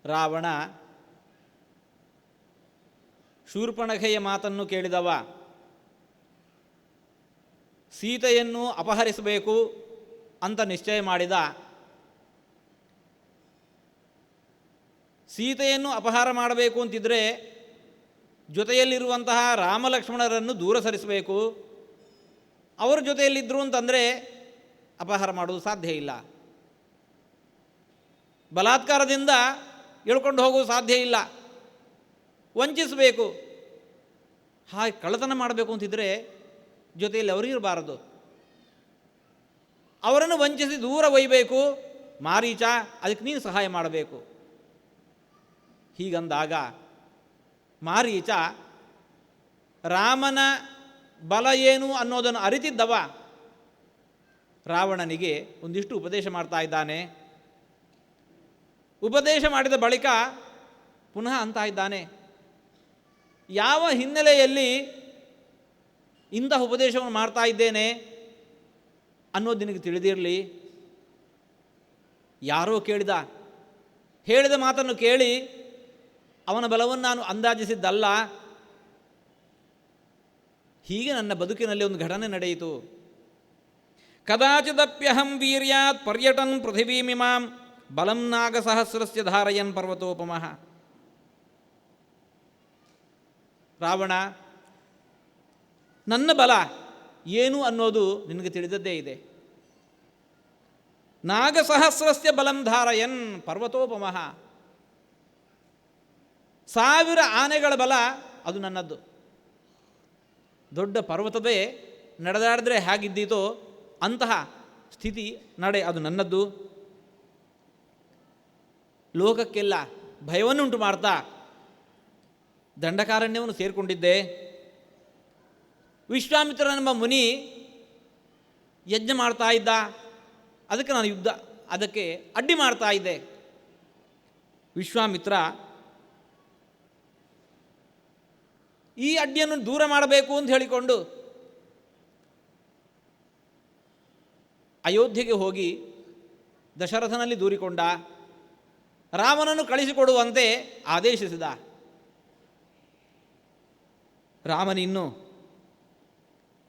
ರಾವಣ ಶೂರ್ಪಣಖೆಯ ಮಾತನ್ನು ಕೇಳಿದವ. ಸೀತೆಯನ್ನು ಅಪಹರಿಸಬೇಕು ಅಂತ ನಿಶ್ಚಯ ಮಾಡಿದ. ಸೀತೆಯನ್ನು ಅಪಹಾರ ಮಾಡಬೇಕು ಅಂತಿದ್ದರೆ ಜೊತೆಯಲ್ಲಿರುವಂತಹ ರಾಮಲಕ್ಷ್ಮಣರನ್ನು ದೂರ ಸರಿಸಬೇಕು. ಅವರ ಜೊತೆಯಲ್ಲಿದ್ದರು ಅಂತಂದರೆ ಅಪಹಾರ ಮಾಡೋದು ಸಾಧ್ಯ ಇಲ್ಲ. ಬಲಾತ್ಕಾರದಿಂದ ಎಳ್ಕೊಂಡು ಹೋಗೋದು ಸಾಧ್ಯ ಇಲ್ಲ. ವಂಚಿಸಬೇಕು. ಹಾಗೆ ಕಳ್ಳತನ ಮಾಡಬೇಕು ಅಂತಿದ್ದರೆ ಜೊತೆಯಲ್ಲಿ ಅವರಿರಬಾರದು. ಅವರನ್ನು ವಂಚಿಸಿ ದೂರ ಒಯ್ಯಬೇಕು. ಮಾರೀಚ, ಅದಕ್ಕೆ ನೀನು ಸಹಾಯ ಮಾಡಬೇಕು. ಹೀಗಂದಾಗ ಮಾರೀಚ ರಾಮನ ಬಲ ಏನು ಅನ್ನೋದನ್ನು ಅರಿತಿದ್ದವ ರಾವಣನಿಗೆ ಒಂದಿಷ್ಟು ಉಪದೇಶ ಮಾಡ್ತಾ ಇದ್ದಾನೆ. ಉಪದೇಶ ಮಾಡಿದ ಬಳಿಕ ಪುನಃ ಅಂತ ಇದ್ದಾನೆ, ಯಾವ ಹಿನ್ನೆಲೆಯಲ್ಲಿ ಇಂತಹ ಉಪದೇಶವನ್ನು ಮಾಡ್ತಾ ಇದ್ದೇನೆ ಅನ್ನೋದು ನಿನಗೆ ತಿಳಿದಿರಲಿ. ಯಾರೋ ಕೇಳಿದ, ಹೇಳಿದ ಮಾತನ್ನು ಕೇಳಿ ಅವನ ಬಲವನ್ನು ನಾನು ಅಂದಾಜಿಸಿದ್ದಲ್ಲ. ಹೀಗೆ ನನ್ನ ಬದುಕಿನಲ್ಲಿ ಒಂದು ಘಟನೆ ನಡೆಯಿತು. ಕದಾಚಿದಪ್ಯಹಂ ವೀರ್ಯಾತ್ ಪರ್ಯಟನ್ ಪೃಥಿವೀಮಿಮಾಂ ಬಲಂ ನಾಗಸಹಸ್ರಸ್ಯ ಧಾರಯನ್ ಪರ್ವತೋಪಮಃ. ರಾವಣ, ನನ್ನ ಬಲ ಏನು ಅನ್ನೋದು ನಿನಗೆ ತಿಳಿದದ್ದೇ ಇದೆ. ನಾಗಸಹಸ್ರಸ್ಯ ಬಲಂ ಧಾರಯನ್ ಪರ್ವತೋಪಮಃ. 1000 ಆನೆಗಳ ಬಲ ಅದು ನನ್ನದ್ದು. ದೊಡ್ಡ ಪರ್ವತವೇ ನಡೆದಾಡಿದ್ರೆ ಹೇಗಿದ್ದೀತೋ ಅಂತಹ ಸ್ಥಿತಿ ನಡೆ ಅದು ನನ್ನದ್ದು. ಲೋಕಕ್ಕೆಲ್ಲ ಭಯವನ್ನುಂಟು ಮಾಡ್ತಾ ದಂಡಕಾರಣ್ಯವನ್ನು ಸೇರಿಕೊಂಡಿದ್ದೆ. ವಿಶ್ವಾಮಿತ್ರನೆಂಬ ಮುನಿ ಯಜ್ಞ ಮಾಡ್ತಾ ಇದ್ದ, ಅದಕ್ಕೆ ನಾನು ಅದಕ್ಕೆ ಅಡ್ಡಿ ಮಾಡ್ತಾ ಇದ್ದೆ. ವಿಶ್ವಾಮಿತ್ರ ಈ ಅಡ್ಡಿಯನ್ನು ದೂರ ಮಾಡಬೇಕು ಅಂತ ಹೇಳಿಕೊಂಡು ಅಯೋಧ್ಯೆಗೆ ಹೋಗಿ ದಶರಥನಲ್ಲಿ ದೂರಿಕೊಂಡ. ರಾಮನನ್ನು ಕಳಿಸಿಕೊಡುವಂತೆ ಆದೇಶಿಸಿದ. ರಾಮನಿನ್ನು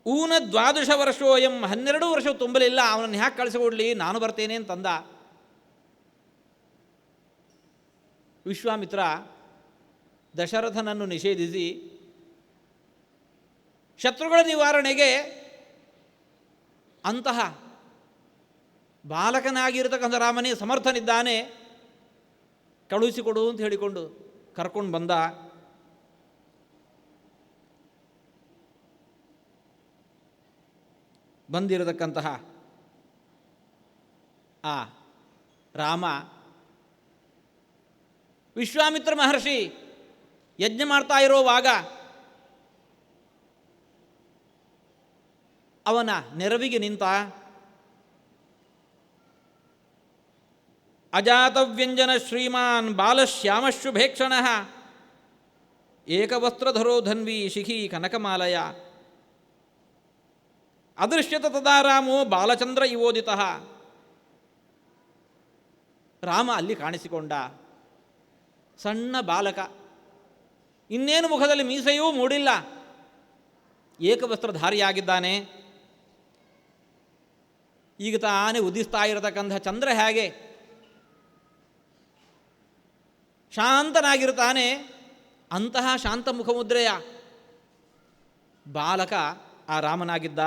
12 ವರ್ಷೋಯಂ 12 ವರ್ಷ ತುಂಬಲಿಲ್ಲ. ಅವನನ್ನು ಹ್ಯಾಕೆ ಕಳಿಸಿಕೊಡ್ಲಿ, ನಾನು ಬರ್ತೇನೆ ಅಂತಂದ. ವಿಶ್ವಾಮಿತ್ರ ದಶರಥನನ್ನು ನಿಷೇಧಿಸಿ ಶತ್ರುಗಳ ನಿವಾರಣೆಗೆ ಅಂತಹ ಬಾಲಕನಾಗಿರತಕ್ಕಂಥ ರಾಮನೇ ಸಮರ್ಥನಿದ್ದಾನೆ, ಕಳುಹಿಸಿಕೊಡು ಅಂತ ಹೇಳಿಕೊಂಡು ಕರ್ಕೊಂಡು ಬಂದ. ಬಂದಿರತಕ್ಕಂತಹ ಆ ರಾಮ ವಿಶ್ವಾಮಿತ್ರ ಮಹರ್ಷಿ ಯಜ್ಞ ಮಾಡ್ತಾ ಇರೋವಾಗ ಅವನ ನೆರವಿಗೆ ನಿಂತ. ಅಜಾತವ್ಯಂಜನ ಶ್ರೀಮಾನ್ ಬಾಲಶ್ಯಾಮಶುಭೇಕ್ಷಣ ಏಕವಸ್ತ್ರಧರೋ ಧನ್ವಿ ಶಿಖಿ ಕನಕಮಾಲಯ ಅದೃಶ್ಯತ ತದಾ ರಾಮೋ ಬಾಲಚಂದ್ರ ಇವೋದಿತಃ. ರಾಮ ಅಲ್ಲಿ ಕಾಣಿಸಿಕೊಂಡ. ಸಣ್ಣ ಬಾಲಕ, ಇನ್ನೇನು ಮುಖದಲ್ಲಿ ಮೀಸೆಯೂ ಮೂಡಿಲ್ಲ, ಏಕವಸ್ತ್ರಧಾರಿಯಾಗಿದ್ದಾನೆ. ಈಗ ತಾನೇ ಉದಿಸ್ತಾ ಇರತಕ್ಕಂಥ ಚಂದ್ರ ಹೇಗೆ ಶಾಂತನಾಗಿರುತ್ತಾನೆ, ಅಂತಹ ಶಾಂತ ಮುಖಮುದ್ರೆಯ ಬಾಲಕ ಆ ರಾಮನಾಗಿದ್ದ.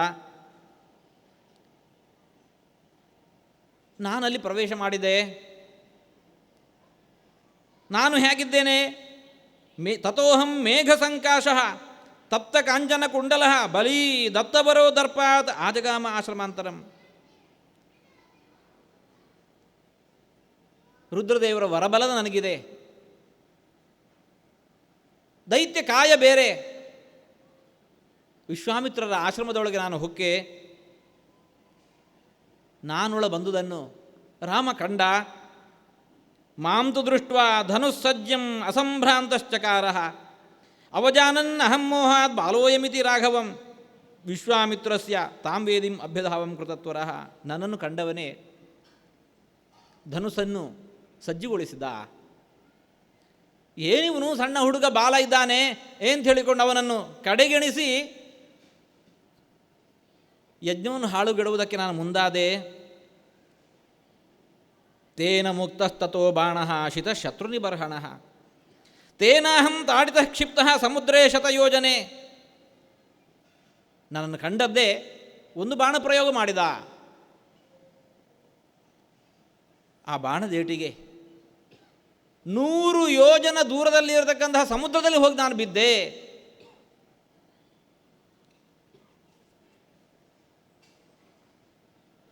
ನಾನಲ್ಲಿ ಪ್ರವೇಶ ಮಾಡಿದೆ. ನಾನು ಹೇಗಿದ್ದೇನೆ? ತಥೋಹಂ ಮೇಘ ಸಂಕಾಶಃ ತಪ್ತ ಕಾಂಚನ ಕುಂಡಲಃ ಬಲೀ ದತ್ತಬರೋ ದರ್ಪಾತ್ ಆಜಗಾಮ ಆಶ್ರಮಾಂತರಂ. ರುದ್ರದೇವರ ವರಬಲದ ನನಗಿದೆ. ದೈತ್ಯ ಕಾಯ ಬೇರೆ. ವಿಶ್ವಾಮಿತ್ರರ ಆಶ್ರಮದೊಳಗೆ ನಾನು ಹೊಕ್ಕೆ ನಾನೊಳ ಬಂದುದನ್ನು ರಾಮ ಕಂಡ. ಮಾಂತು ದೃಷ್ಟ ಧನುಸ್ಸಜ್ಜಂ ಅಸಂಭ್ರಾಂತಶ್ಚಕಾರ ಅವಜಾನನ್ನಹಂ ಮೋಹಾತ್ ಬಾಲೋಯಮಿತಿ ರಾಘವಂ ವಿಶ್ವಾಮಿತ್ರಸ್ಯ ತಾಂ ವೇದಿಂ ಅಭ್ಯಧಾವಂ ಕೃತತ್ವರಃ. ನನ್ನನ್ನು ಕಂಡವನೇ ಧನುಸ್ಸನ್ನು ಸಜ್ಜುಗೊಳಿಸಿದ. ಏನಿವನು ಸಣ್ಣ ಹುಡುಗ ಬಾಲ ಇದ್ದಾನೆ ಅಂತ ಹೇಳಿಕೊಂಡು ಅವನನ್ನು ಕಡೆಗಣಿಸಿ ಯಜ್ಞವನ್ನು ಹಾಳುಗೆಡುವುದಕ್ಕೆ ನಾನು ಮುಂದಾದೆ. ತೇನ ಮುಕ್ತಸ್ತೋ ಬಾಣಃ ಶಿತ ಶತ್ರುನಿಬರ್ಹಣಃ ತೇನಾಹಂ ತಾಡಿತಃ ಕ್ಷಿಪ್ತಃ ಸಮುದ್ರೇ ಶತಯೋಜನೆ. ನನ್ನನ್ನು ಕಂಡದ್ದೇ ಒಂದು ಬಾಣ ಪ್ರಯೋಗ ಮಾಡಿದ. ಆ ಬಾಣದೇಟಿಗೆ 100 ಯೋಜನ ದೂರದಲ್ಲಿ ಇರತಕ್ಕಂತಹ ಸಮುದ್ರದಲ್ಲಿ ಹೋಗಿ ನಾನು ಬಿದ್ದೆ.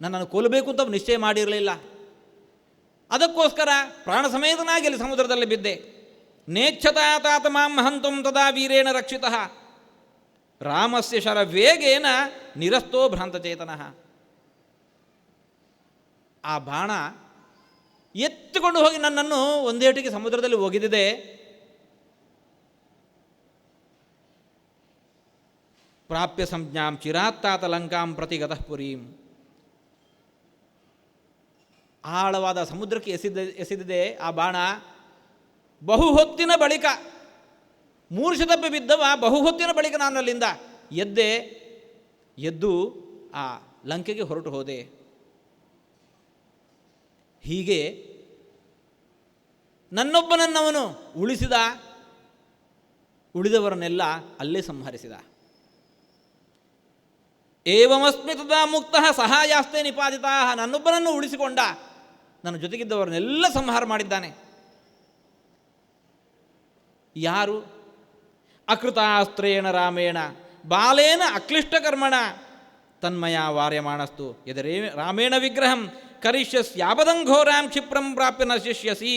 ನನ್ನನ್ನು ಕೊಲ್ಲಬೇಕು ಅಂತ ನಿಶ್ಚಯ ಮಾಡಿರಲಿಲ್ಲ. ಅದಕ್ಕೋಸ್ಕರ ಪ್ರಾಣ ಸಮೇತನಾಗಿ ಅಲ್ಲಿ ಸಮುದ್ರದಲ್ಲಿ ಬಿದ್ದೆ. ನೇಚ್ಛತಾ ತಾತ ಮಾಂ ಹಂತುಂ ತದಾ ವೀರೇಣ ರಕ್ಷಿತಃ ರಾಮಸ್ಯ ಶರವೇಗೇನ ನಿರಸ್ತೋ ಭ್ರಾಂತಚೇತನಃ. ಆ ಬಾಣ ಎತ್ತಿಕೊಂಡು ಹೋಗಿ ನನ್ನನ್ನು ಒಂದೇಟಿಗೆ ಸಮುದ್ರದಲ್ಲಿ ಒಗೆದಿದೆ. ಪ್ರಾಪ್ಯ ಸಂಜ್ಞಾಂ ಚಿರಾತ್ತಾತ ಲಂಕಾಂ ಪ್ರತಿ ಗತಃ ಪುರೀಂ. ಆಳವಾದ ಸಮುದ್ರಕ್ಕೆ ಎಸೆದಿದೆ ಆ ಬಾಣ. ಬಹು ಹೊತ್ತಿನ ಬಳಿಕ ಮೂರ್ಛೆ ತಪ್ಪಿ ಬಿದ್ದವ ಬಹು ಹೊತ್ತಿನ ಬಳಿಕ ನಾನು ಅಲ್ಲಿಂದ ಎದ್ದು ಆ ಲಂಕೆಗೆ ಹೊರಟು ಹೋದೆ. ಹೀಗೆ ನನ್ನೊಬ್ಬನನ್ನವನು ಉಳಿಸಿದ, ಉಳಿದವರನ್ನೆಲ್ಲ ಅಲ್ಲೇ ಸಂಹರಿಸಿದ. ಏವಮಸ್ಮಿ ತದಾ ಮುಕ್ತಃ ಸಹಾಯಾಸ್ತೆ ನಿಪಾದಿತಾ. ನನ್ನೊಬ್ಬನನ್ನು ಉಳಿಸಿಕೊಂಡ, ನನ್ನ ಜೊತೆಗಿದ್ದವರನ್ನೆಲ್ಲ ಸಂಹಾರ ಮಾಡಿದ್ದಾನೆ. ಯಾರು? ಅಕೃತಾಸ್ತ್ರೇಣ ರಾಮೇಣ ಬಾಲೇನ ಅಕ್ಲಿಷ್ಟಕರ್ಮಣ ತನ್ಮಯ ವಾರ್ಯಮಾಣಸ್ತು ಯದರೇ ರಾಮೇಣ ವಿಗ್ರಹಂ ಕರಿಷ್ಯಸ್ಯಾಪದಂಘೋರಾಂ ಕ್ಷಿಪ್ರಂ ಪ್ರಾಪ್ಯ ನಶಿಷ್ಯಸಿ.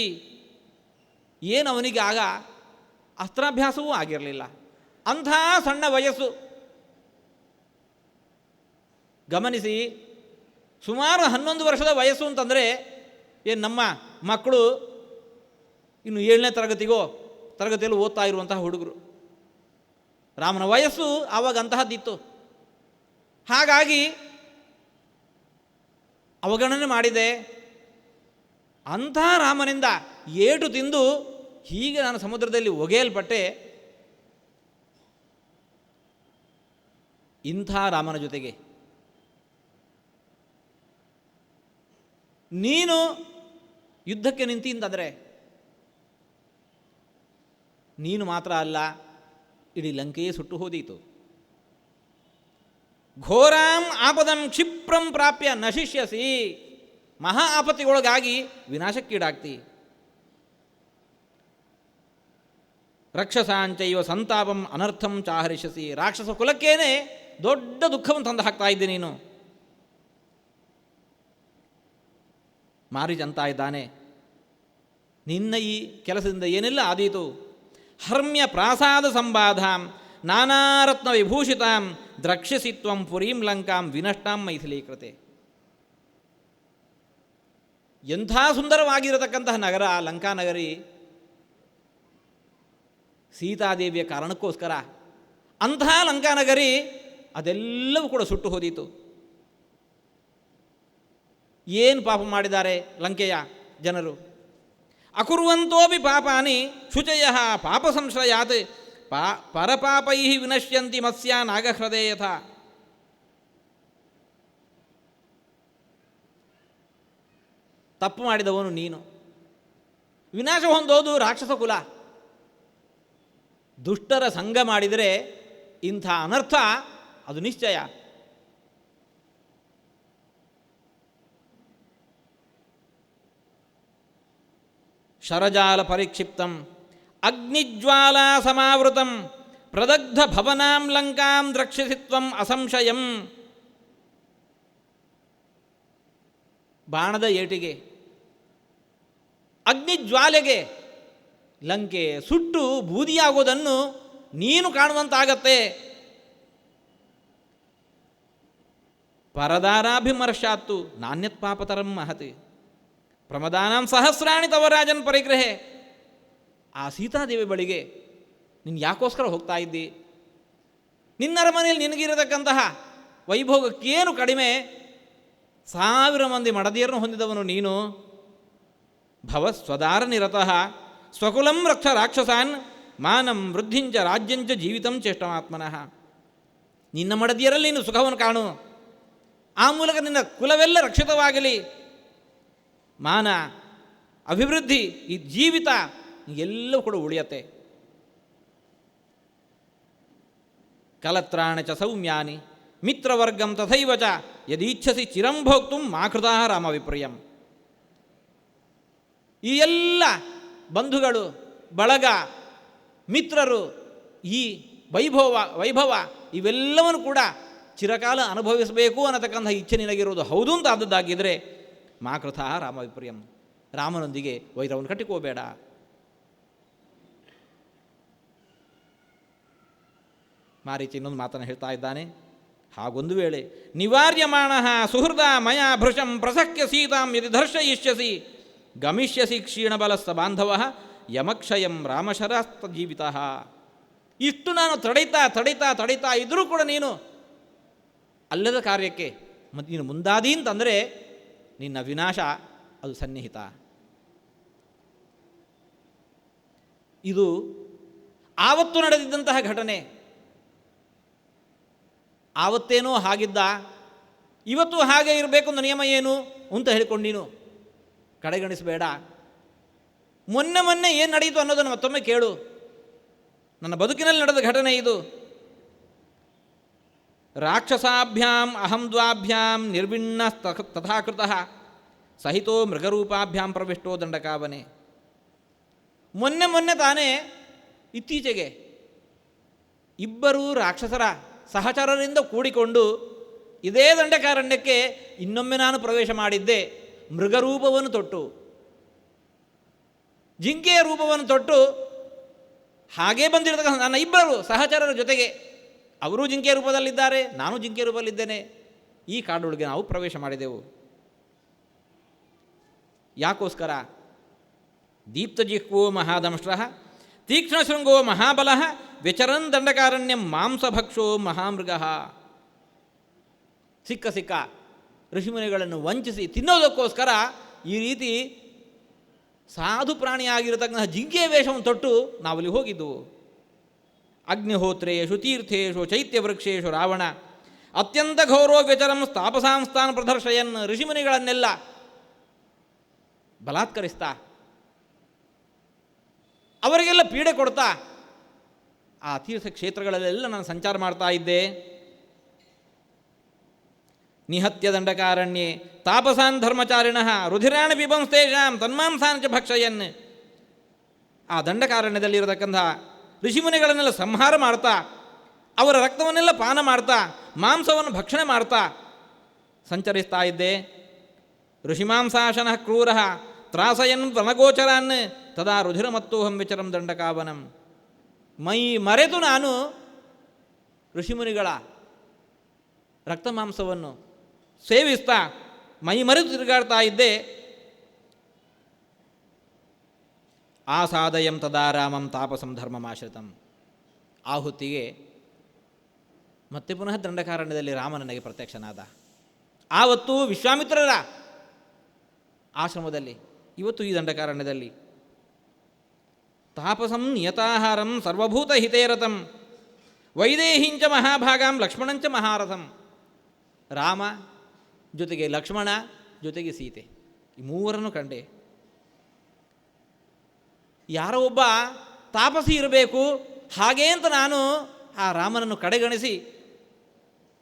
ಏನು ಅವನಿಗೆ ಆಗ ಅಸ್ತ್ರಾಭ್ಯಾಸವೂ ಆಗಿರಲಿಲ್ಲ. ಅಂಥ ಸಣ್ಣ ವಯಸ್ಸು. ಗಮನಿಸಿ, ಸುಮಾರು 11 ವರ್ಷದ ವಯಸ್ಸು ಅಂತಂದರೆ ಏನು ನಮ್ಮ ಮಕ್ಕಳು ಇನ್ನು 7ನೇ ತರಗತಿಯಲ್ಲಿ ಓದ್ತಾ ಇರುವಂತಹ ಹುಡುಗರು. ರಾಮನ ವಯಸ್ಸು ಆವಾಗ ಅಂತಹದ್ದಿತ್ತು. ಹಾಗಾಗಿ ಅವಗಣನೆ ಮಾಡಿದೆ. ಅಂಥ ರಾಮನಿಂದ ಏಟು ತಿಂದು ಹೀಗೆ ನಾನು ಸಮುದ್ರದಲ್ಲಿ ಒಗೆಯಲ್ಪಟ್ಟೆ. ಇಂಥ ರಾಮನ ಜೊತೆಗೆ ನೀನು ಯುದ್ಧಕ್ಕೆ ನಿಂತಿಂತಂದರೆ ನೀನು ಮಾತ್ರ ಅಲ್ಲ, ಇಡೀ ಲಂಕೆಯೇ ಸುಟ್ಟು ಹೋದೀತು. ಘೋರಾಂ ಆಪದಂ ಕ್ಷಿಪ್ರಂ ಪ್ರಾಪ್ಯ ನಶಿಷ್ಯಸಿ. ಮಹಾ ಆಪತ್ತಿಗೊಳಗಾಗಿ ವಿನಾಶಕ್ಕೀಡಾಗ್ತಿ. ರಕ್ಷಸಾಂಚೈವ ಸಂತಾಪಂ ಅನರ್ಥಂ ಚಾಹರಿಷಸಿ. ರಾಕ್ಷಸ ಕುಲಕ್ಕೇನೆ ದೊಡ್ಡ ದುಃಖವನ್ನು ತಂದು ಹಾಕ್ತಾ ಇದ್ದೆ ನೀನು. ಮಾರೀಚ ಅಂತ ಇದ್ದಾನೆ, ನಿನ್ನ ಈ ಕೆಲಸದಿಂದ ಏನೆಲ್ಲ ಆದೀತು. ಹರ್ಮ್ಯ ಪ್ರಾಸಾದ ಸಂಬಾಧಾಂ ನಾನಾರತ್ನ ವಿಭೂಷಿತಾಂ ದ್ರಕ್ಷ್ಯಸಿ ತ್ವಂ ಪುರೀಂ ಲಂಕಾಂ ವಿನಷ್ಟಾಂ ಮೈಥಿಲೀಕೃತೆ. ಎಂಥ ಸುಂದರವಾಗಿರತಕ್ಕಂತಹ ನಗರ ಲಂಕಾನಗರಿ. ಸೀತಾದೇವಿಯ ಕಾರಣಕ್ಕೋಸ್ಕರ ಅಂತಹ ಲಂಕಾನಗರಿ ಅದೆಲ್ಲವೂ ಕೂಡ ಸುಟ್ಟು ಹೋದೀತು. ಏನು ಪಾಪ ಮಾಡಿದ್ದಾರೆ ಲಂಕೆಯ ಜನರು. ಅಕುರ್ವಂತೋಪಿ ಪಾಪಾನಿ ಶುಚಯ ಪಾಪ ಸಂಶ್ರಯಾತ್ ಪರಪಾಪೈ ವಿನಶ್ಯಂತಿ ಮತ್ಸ್ಯ ನಾಗಹೃದಯ ಯಥಾ. ತಪ್ಪು ಮಾಡಿದವನು ನೀನು, ವಿನಾಶ ಹೊಂದೋದು ರಾಕ್ಷಸ ಕುಲ. ದುಷ್ಟರ ಸಂಗ ಮಾಡಿದರೆ ಇಂಥ ಅನರ್ಥ ಅದು ನಿಶ್ಚಯ. ಶರಜಾಲ ಪರಿಕ್ಷಿಪ್ತಂ ಅಗ್ನಿಜ್ವಾಲಾ ಸಮಾವೃತಂ ಪ್ರದಗ್ಧ ಭವನಾಂ ಲಂಕಾಂ ದ್ರಕ್ಷ್ಯಸಿ ತ್ವಂ ಅಸಂಶಯಂ. ಬಾಣದ ಏಟಿಗೆ, ಅಗ್ನಿಜ್ವಾಲೆಗೆ ಲಂಕೆ ಸುಟ್ಟು ಬೂದಿಯಾಗೋದನ್ನು ನೀನು ಕಾಣುವಂತಾಗತ್ತೆ. ಪರದಾರಾಭಿಮರ್ಶಾತ್ತು ನಾಣ್ಯತ್ ಪಾಪತರಂ ಮಹತಿ ಪ್ರಮದಾನಾಂ ಸಹಸ್ರಾಣಿ ತವ ರಾಜನ್ ಪರಿಗ್ರಹೆ. ಆ ಸೀತಾದೇವಿ ಬಳಿಗೆ ನೀನು ಯಾಕೋಸ್ಕರ ಹೋಗ್ತಾ ಇದ್ದಿ? ನಿನ್ನರ ಮನೆಯಲ್ಲಿ ನಿನಗಿರತಕ್ಕಂತಹ ವೈಭೋಗಕ್ಕೇನು ಕಡಿಮೆ? 1000 ಮಂದಿ ಮಡದಿಯರನ್ನು ಹೊಂದಿದವನು ನೀನು. ಭವ ಸ್ವದಾರ ನಿರತಃ ಸ್ವಕುಲಂ ರಕ್ಷ ರಾಕ್ಷಸಾನ್ ಮಾನಂ ವೃದ್ಧಿಂಚ ರಾಜ್ಯಂಚ ಜೀವಿತಂ ಚೇಷ್ಟಮಾತ್ಮನಃ. ನಿನ್ನ ಮಡದಿಯರಲ್ಲಿ ನೀನು ಸುಖವನ್ನು ಕಾಣು, ಆ ಮೂಲಕ ನಿನ್ನ ಕುಲವೆಲ್ಲ ರಕ್ಷಿತವಾಗಲಿ. ಮಾನ, ಅಭಿವೃದ್ಧಿ, ಈ ಜೀವಿತ ಎಲ್ಲವೂ ಕೂಡ ಉಳಿಯತ್ತೆ. ಕಲತ್ರಾಣ ಚ ಸೌಮ್ಯಾನಿ ಮಿತ್ರವರ್ಗಂ ತಥೈವ ಚ ಯದೀಚ್ಛಸಿ ಚಿರಂ ಭೋಕ್ತುಂ ಮಾಕೃತಾ ರಾಮವಿಪ್ರಿಯಂ. ಈ ಎಲ್ಲ ಬಂಧುಗಳು, ಬಳಗ, ಮಿತ್ರರು, ಈ ವೈಭವ ಇವೆಲ್ಲವನ್ನು ಕೂಡ ಚಿರಕಾಲ ಅನುಭವಿಸಬೇಕು ಅನ್ನತಕ್ಕಂಥ ಇಚ್ಛೆ ನಿನಗಿರುವುದು ಹೌದು ಅಂತ ಆದದ್ದಾಗಿದ್ದರೆ ಮಾಕೃತ ರಾಮವಿಪ್ರಿಯಂ, ರಾಮನೊಂದಿಗೆ ವೈರವನ್ನು ಕಟ್ಟಿಕೋಬೇಡ. ಮಾರೀಚ ಇನ್ನೊಂದು ಮಾತನ್ನು ಹೇಳ್ತಾ ಇದ್ದಾನೆ. ಹಾಗೊಂದು ವೇಳೆ ನಿವಾರ್ಯಮಾಣ ಸುಹೃದ ಮಯ ಭೃಶಂ ಪ್ರಸಕ್ಯ ಸೀತಾಂ ಯದಿ ದರ್ಶಯಿಷ್ಯಸಿ ಗಮಿಷ್ಯಸಿ ಕ್ಷೀಣಬಲಸ್ಥ ಬಾಂಧವ ಯಮಕ್ಷಯಂ ರಾಮಶರಾಸ್ತ ಜೀವಿತ. ಇಷ್ಟು ನಾನು ತಡೀತಾ ಇದ್ದರೂ ಕೂಡ ನೀನು ಅಲ್ಲದ ಕಾರ್ಯಕ್ಕೆ ನೀನು ಮುಂದಾದಿ ಅಂತಂದರೆ ನಿನ್ನ ವಿನಾಶ ಅದು ಸನ್ನಿಹಿತ. ಇದು ಆವತ್ತು ನಡೆದಿದ್ದಂತಹ ಘಟನೆ. ಆವತ್ತೇನೋ ಹಾಗಿದ್ದ, ಇವತ್ತು ಹಾಗೆ ಇರಬೇಕು ಅಂತ ನಿಯಮ ಏನು ಅಂತ ಹೇಳಿಕೊಂಡು ನೀನು ಕಡೆಗಣಿಸಬೇಡ. ಮೊನ್ನೆ ಏನು ನಡೆಯಿತು ಅನ್ನೋದನ್ನು ಮತ್ತೊಮ್ಮೆ ಕೇಳು. ನನ್ನ ಬದುಕಿನಲ್ಲಿ ನಡೆದ ಘಟನೆ ಇದು. ರಾಕ್ಷಸಾಭ್ಯಾಂ ಅಹಂ ದ್ವಾಭ್ಯಾಂ ನಿರ್ವಿಣ್ಣ ತಥಾಕೃತಃ ಸಹಿತೋ ಮೃಗರೂಪಾಭ್ಯಾಂ ಪ್ರವಿಷ್ಟೋ ದಂಡಕಾವನೆ. ಮೊನ್ನೆ ತಾನೇ ಇತ್ತೀಚೆಗೆ ಇಬ್ಬರು ರಾಕ್ಷಸರ ಸಹಚರರಿಂದ ಕೂಡಿಕೊಂಡು ಇದೇ ದಂಡಕಾರಣ್ಯಕ್ಕೆ ಇನ್ನೊಮ್ಮೆ ನಾನು ಪ್ರವೇಶ ಮಾಡಿದ್ದೆ. ಮೃಗರೂಪವನ್ನು ತೊಟ್ಟು, ಜಿಂಕೆಯ ರೂಪವನ್ನು ತೊಟ್ಟು ಹಾಗೇ ಬಂದಿರತಕ್ಕಂಥ ನನ್ನ ಇಬ್ಬರು ಸಹಚರರ ಜೊತೆಗೆ, ಅವರೂ ಜಿಂಕೆಯ ರೂಪದಲ್ಲಿದ್ದಾರೆ, ನಾನು ಜಿಂಕೆಯ ರೂಪದಲ್ಲಿದ್ದೇನೆ. ಈ ಕಾಡೊಳಗೆ ನಾವು ಪ್ರವೇಶ ಮಾಡಿದೆವು. ಯಾಕೋಸ್ಕರ? ದೀಪ್ತಜಿಹ್ವೋ ಮಹಾದಂಶ್ರ ತೀಕ್ಷ್ಣಶೃಂಗೋ ಮಹಾಬಲ ವ್ಯಚರನ್ ದಂಡಕಾರಣ್ಯಂ ಮಾಂಸಭಕ್ಷೋ ಮಹಾಮೃಗ. ಸಿಕ್ಕ ಋಷಿಮುನಿಗಳನ್ನು ವಂಚಿಸಿ ತಿನ್ನೋದಕ್ಕೋಸ್ಕರ ಈ ರೀತಿ ಸಾಧು ಪ್ರಾಣಿಯಾಗಿರತಕ್ಕಂತಹ ಜಿಂಕೆಯ ವೇಷವನ್ನು ತೊಟ್ಟು ನಾವಲ್ಲಿ ಹೋಗಿದ್ದೆವು. ಅಗ್ನಿಹೋತ್ರೇಷು ತೀರ್ಥೇಶು ಚೈತ್ಯವೃಕ್ಷೇಶು ರಾವಣ ಅತ್ಯಂತ ಘೋರೋ ವ್ಯಚರಂ ತಾಪಸಾಂಸ್ಥಾನ ಪ್ರದರ್ಶಯನ್. ಋಷಿಮುನಿಗಳನ್ನೆಲ್ಲ ಬಲಾತ್ಕರಿಸ್ತಾ, ಅವರಿಗೆಲ್ಲ ಪೀಡೆ ಕೊಡ್ತಾ ಆ ತೀರ್ಥ ಕ್ಷೇತ್ರಗಳಲ್ಲೆಲ್ಲ ನಾನು ಸಂಚಾರ ಮಾಡ್ತಾ ಇದ್ದೆ. ನಿಹತ್ಯ ದಂಡಕಾರಣ್ಯೇ ತಾಪಸಾನ್ ಧರ್ಮಚಾರಿಣಃ ರುಧಿರಾಣ ಪಿಬಂಸ್ತೇಷಾಂ ತನ್ಮಾಂಸಾನ್ ಚ ಭಕ್ಷಯನ್. ಆ ದಂಡಕಾರಣ್ಯದಲ್ಲಿರತಕ್ಕಂಥ ಋಷಿಮುನಿಗಳನ್ನೆಲ್ಲ ಸಂಹಾರ ಮಾಡ್ತಾ, ಅವರ ರಕ್ತವನ್ನೆಲ್ಲ ಪಾನ ಮಾಡ್ತಾ, ಮಾಂಸವನ್ನು ಭಕ್ಷಣೆ ಮಾಡ್ತಾ ಸಂಚರಿಸ್ತಾ ಇದ್ದೆ. ಋಷಿಮಾಂಸಾಶನ ಕ್ರೂರ ತ್ರಾಸಯನ್ ಪ್ರಣಗೋಚರಾನ್ ತದಾ ರುಧಿರಮತ್ತೋಹಂ ವಿಚರಂ ದಂಡಕಾವನಂ. ಮೈ ಮರೆತು ನಾನು ಋಷಿಮುನಿಗಳ ರಕ್ತ ಮಾಂಸವನ್ನು ಸೇವಿಸ್ತಾ ಮೈ ಮರೆತು ತಿರುಗಾಡ್ತಾ ಇದ್ದೆ. ಆಸಾದಯಂ ತದಾ ರಾಮಂ ತಾಪಸಂ ಧರ್ಮಮಾಶ್ರಿತಂ. ಆ ಹೊತ್ತಿಗೆ ಮತ್ತೆ ಪುನಃ ದಂಡಕಾರಣ್ಯದಲ್ಲಿ ರಾಮ ನನಗೆ ಪ್ರತ್ಯಕ್ಷನಾದ. ಆವತ್ತು ವಿಶ್ವಾಮಿತ್ರರ ಆಶ್ರಮದಲ್ಲಿ, ಇವತ್ತು ಈ ದಂಡಕಾರಣ್ಯದಲ್ಲಿ. ತಾಪಸಂ ನಿಯತಾಹಾರಂ ಸರ್ವಭೂತ ಹಿತೇರಥಂ ವೈದೇಹಿಂಚ ಮಹಾಭಾಗಾಂ ಲಕ್ಷ್ಮಣಂಚ ಮಹಾರಥಂ. ರಾಮ ಜೊತೆಗೆ ಲಕ್ಷ್ಮಣ ಜೊತೆಗೆ ಸೀತೆ, ಈ ಮೂವರನ್ನು ಕಂಡೆ. ಯಾರೋ ಒಬ್ಬ ತಾಪಸಿ ಇರಬೇಕು ಹಾಗೇ ಅಂತ ನಾನು ಆ ರಾಮನನ್ನು ಕಡೆಗಣಿಸಿ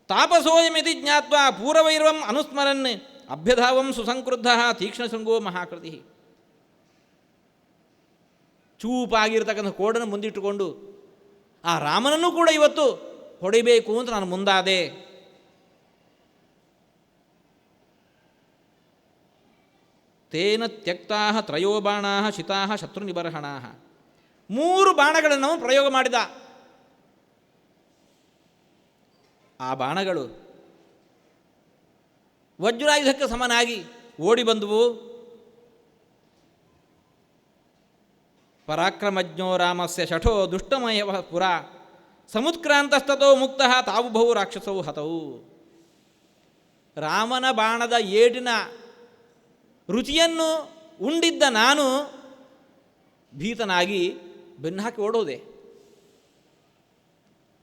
ತಾಪಸೋಯಮಿತಿ ಜ್ಞಾತ್ವಾ ಪೂರ್ವವೈರ್ವಂ ಅನುಸ್ಮರನ್ ಅಭ್ಯಧಾವಂ ಸುಸಂಕ್ರುದ್ಧ ತೀಕ್ಷ್ಣಶೃಂಗೋ ಮಹಾಕೃತಿ. ಚೂಪಾಗಿರ್ತಕ್ಕಂಥ ಕೋಡನ್ನು ಮುಂದಿಟ್ಟುಕೊಂಡು ಆ ರಾಮನನ್ನು ಕೂಡ ಇವತ್ತು ಹೊಡಿಬೇಕು ಅಂತ ನಾನು ಮುಂದಾದೆ. ತೇನ ತ್ಯಕ್ತಾ ತ್ರಯೋ ಬಾಣಾ ಶಿತಾ ಶತ್ರು ನಿಬರ್ಹಣಾ. 3 ಬಾಣಗಳನ್ನು ಪ್ರಯೋಗ ಮಾಡಿದ. ಆ ಬಾಣಗಳು ವಜ್ರಾಯುಧಕ್ಕೆ ಸಮನಾಗಿ ಓಡಿ ಬಂದುವು. ಪರಾಕ್ರಮಜ್ಞೋ ರಾಮಸ್ಯ ಶಠೋ ದುಷ್ಟಮಯ ಪುರ ಸಮುತ್ಕ್ರಾಂತಸ್ತತೋ ಮುಕ್ತಃ ತಾವುಭವು ರಾಕ್ಷಸವು ಹತವು. ರಾಮನ ಬಾಣದ ಏಟಿನ ರುಚಿಯನ್ನು ಉಂಡಿದ್ದ ನಾನು ಭೀತನಾಗಿ ಬೆನ್ನು ಹಾಕಿ ಓಡೋದೆ.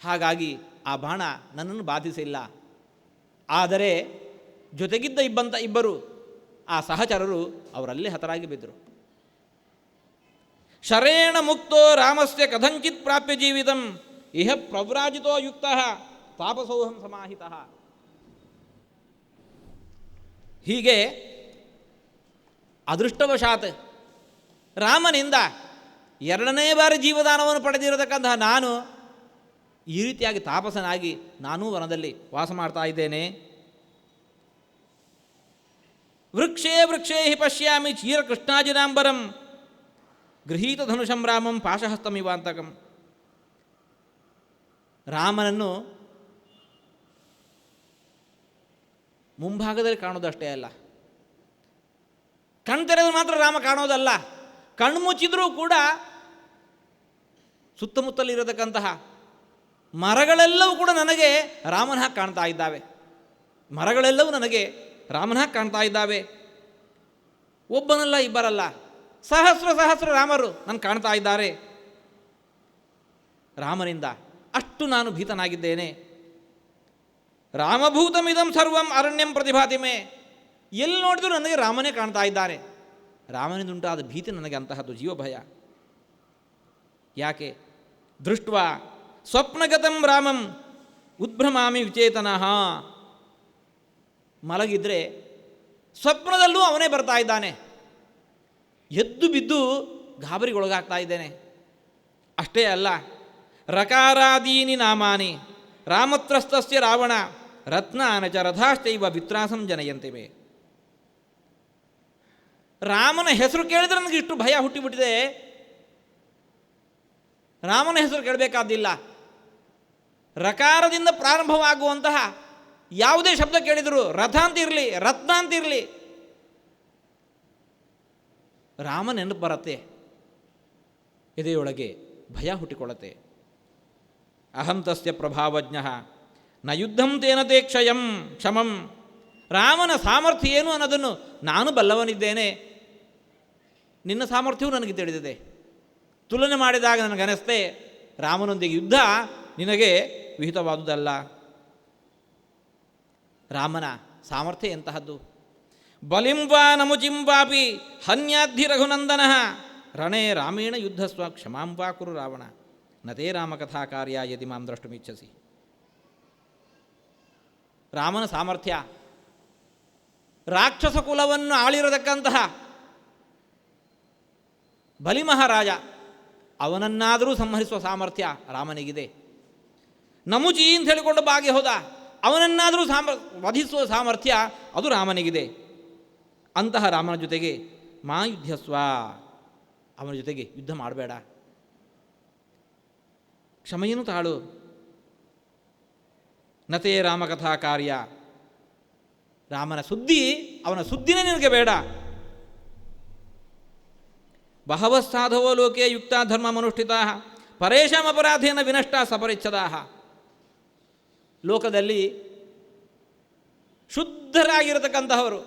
ಹಾಗಾಗಿ ಆ ಬಾಣ ನನ್ನನ್ನು ಬಾಧಿಸಿಲ್ಲ. ಆದರೆ ಜೊತೆಗಿದ್ದ ಇಬ್ಬರು ಆ ಸಹಚರರು ಅವರಲ್ಲೇ ಹತರಾಗಿ ಬಿದ್ದರು. ಶರೇಣ ಮುಕ್ತೋ ರಾಮಸ್ಯ ಕಥಂಚಿತ್ ಪ್ರಾಪ್ಯ ಜೀವಿತಂ ಇಹ ಪ್ರವ್ರಾಜಿತೋ ಯುಕ್ತ ತಾಪಸೋಹಂ ಸಮಾಹಿತ. ಹೀಗೆ ಅದೃಷ್ಟವಶಾತ್ ರಾಮನಿಂದ ಎರಡನೇ ಬಾರಿ ಜೀವದಾನವನ್ನು ಪಡೆದಿರತಕ್ಕಂತಹ ನಾನು ಈ ರೀತಿಯಾಗಿ ತಾಪಸನಾಗಿ ನಾನೂ ವನದಲ್ಲಿ ವಾಸ ಮಾಡ್ತಾ ಇದ್ದೇನೆ. ವೃಕ್ಷೇ ವೃಕ್ಷೇ ಹಿ ಪಶ್ಯಾಮಿ ಚೀರಕೃಷ್ಣಾಜಿನಾಂಬರಂ ಗೃಹೀತ ಧನುಷಂ ರಾಮಂ ಪಾಶಹಸ್ತಮಿವಾಂತಕಂ. ರಾಮನನ್ನು ಮುಂಭಾಗದಲ್ಲಿ ಕಾಣೋದಷ್ಟೇ ಅಲ್ಲ, ಕಣ್ತೆರೆದು ಮಾತ್ರ ರಾಮ ಕಾಣೋದಲ್ಲ, ಕಣ್ಮುಚ್ಚಿದ್ರೂ ಕೂಡ ಸುತ್ತಮುತ್ತಲಿರತಕ್ಕಂತಹ ಮರಗಳೆಲ್ಲವೂ ಕೂಡ ನನಗೆ ರಾಮನ ಹಾಗೆ ಕಾಣ್ತಾ ಇದ್ದಾವೆ. ಮರಗಳೆಲ್ಲವೂ ನನಗೆ ರಾಮನ ಹಾಗೆ ಕಾಣ್ತಾ ಇದ್ದಾವೆ. ಒಬ್ಬನಲ್ಲ ಇಬ್ಬರಲ್ಲ, ಸಹಸ್ರ ರಾಮರು ನನಗೆ ಕಾಣ್ತಾ ಇದ್ದಾರೆ. ರಾಮನಿಂದ ಅಷ್ಟು ನಾನು ಭೀತನಾಗಿದ್ದೇನೆ. ರಾಮಭೂತಮಿದಂ ಸರ್ವಂ ಅರಣ್ಯಂ ಪ್ರತಿಭಾತಿಮೆ. ಎಲ್ಲಿ ನೋಡಿದ್ರು ನನಗೆ ರಾಮನೇ ಕಾಣ್ತಾ ಇದ್ದಾನೆ. ರಾಮನಿಂದುಂಟಾದ ಭೀತಿ ನನಗೆ ಅಂತಹದ್ದು ಜೀವಭಯ. ಯಾಕೆ? ದೃಷ್ಟ್ವಾ ಸ್ವಪ್ನಗತಂ ರಾಮಂ ಉದ್ಭ್ರಮಾಮಿ ವಿಚೇತನಃ. ಮಲಗಿದ್ರೆ ಸ್ವಪ್ನದಲ್ಲೂ ಅವನೇ ಬರ್ತಾ ಇದ್ದಾನೆ. ಎದ್ದು ಬಿದ್ದು ಗಾಬರಿಗೊಳಗಾಗ್ತಾ ಇದ್ದೇನೆ. ಅಷ್ಟೇ ಅಲ್ಲ, ರಕಾರಾದೀನಿ ನಾಮಾನಿ ರಾಮತ್ರಸ್ತಸ್ಯ ರಾವಣ ರತ್ನಾನ ಚ ರಥಾಶ್ಚೈವ ವಿತ್ರಾಸಂ ಜನಯಂತಿವೆ. ರಾಮನ ಹೆಸರು ಕೇಳಿದ್ರೆ ನನಗೆ ಇಷ್ಟು ಭಯ ಹುಟ್ಟಿಬಿಟ್ಟಿದೆ. ರಾಮನ ಹೆಸರು ಕೇಳಬೇಕಾದ್ದಿಲ್ಲ, ರಕಾರದಿಂದ ಪ್ರಾರಂಭವಾಗುವಂತಹ ಯಾವುದೇ ಶಬ್ದ ಕೇಳಿದರೂ, ರಥ ಅಂತ ಇರಲಿ, ರತ್ನ ಅಂತ ಇರಲಿ, ರಾಮ ನೆನಪು ಬರುತ್ತೆ. ಎದೆಯೊಳಗೆ ಭಯ ಹುಟ್ಟಿಕೊಳ್ಳುತ್ತೆ. ಅಹಂ ತಸ್ಯ ಪ್ರಭಾವಜ್ಞ ನ ಯುದ್ಧಂ ತೇನ ತೇ ಕ್ಷಮಂ. ರಾಮನ ಸಾಮರ್ಥ್ಯ ಏನು ಅನ್ನೋದನ್ನು ನಾನು ಬಲ್ಲವನಿದ್ದೇನೆ, ನಿನ್ನ ಸಾಮರ್ಥ್ಯವೂ ನನಗೆ ತಿಳಿದಿದೆ. ತುಲನೆ ಮಾಡಿದಾಗ ನನಗನಿಸ್ತೆ ರಾಮನೊಂದಿಗೆ ಯುದ್ಧ ನಿನಗೆ ವಿಹಿತವಾದುದಲ್ಲ. ರಾಮನ ಸಾಮರ್ಥ್ಯ ಎಂತಹದ್ದು! ಬಲಿಂವಾ ನಮುಚಿಂವಾಪಿ ಹನ್ಯಾದ್ಧಿ ರಘುನಂದನ ರಣೇ ರಾಮೇಣ ಯುದ್ಧಸ್ವ ಕ್ಷಮಾಂ ವಾ ಕುರು ರಾವಣ ನತೇ ರಾಮಕಥಾ ಕಾರ್ಯ ಯದಿ ಮಾಂ ದ್ರಷ್ಟುಮಿಚ್ಛಸಿ. ರಾಮನ ಸಾಮರ್ಥ್ಯ, ರಾಕ್ಷಸ ಕುಲವನ್ನು ಆಳಿರತಕ್ಕಂತಹ ಬಲಿ ಮಹಾರಾಜ ಅವನನ್ನಾದರೂ ಸಂಹರಿಸುವ ಸಾಮರ್ಥ್ಯ ರಾಮನಿಗಿದೆ. ನಮುಚಿ ಅಂತ ಹೇಳಿಕೊಂಡು ಬಾಗಿ ಹೋದ, ಅವನನ್ನಾದರೂ ವಧಿಸುವ ಸಾಮರ್ಥ್ಯ ಅದು ರಾಮನಿಗಿದೆ. ಅಂತಹ ರಾಮನ ಜೊತೆಗೆ ಮಾ ಯುದ್ಧಸ್ವ, ಅವನ ಜೊತೆಗೆ ಯುದ್ಧ ಮಾಡಬೇಡ, ಕ್ಷಮೆಯನ್ನು ತಾಳು. ನತೇ ರಾಮಕಥಾ ಕಾರ್ಯ, ರಾಮನ ಸುದ್ದಿ, ಅವನ ಸುದ್ದಿನೇ ನಿನಗೆ ಬೇಡ. ಬಹವಸ್ಸಾಧವೋ ಲೋಕೆ ಯುಕ್ತ ಧರ್ಮಮನುಷ್ಠಿತಾ ಪರೇಶಾಂ ಅಪರಾಧೇನ ವಿನಷ್ಟ ಸಪರಿಚ್ಛದಾ. ಲೋಕದಲ್ಲಿ ಶುದ್ಧರಾಗಿರತಕ್ಕಂತಹವರು,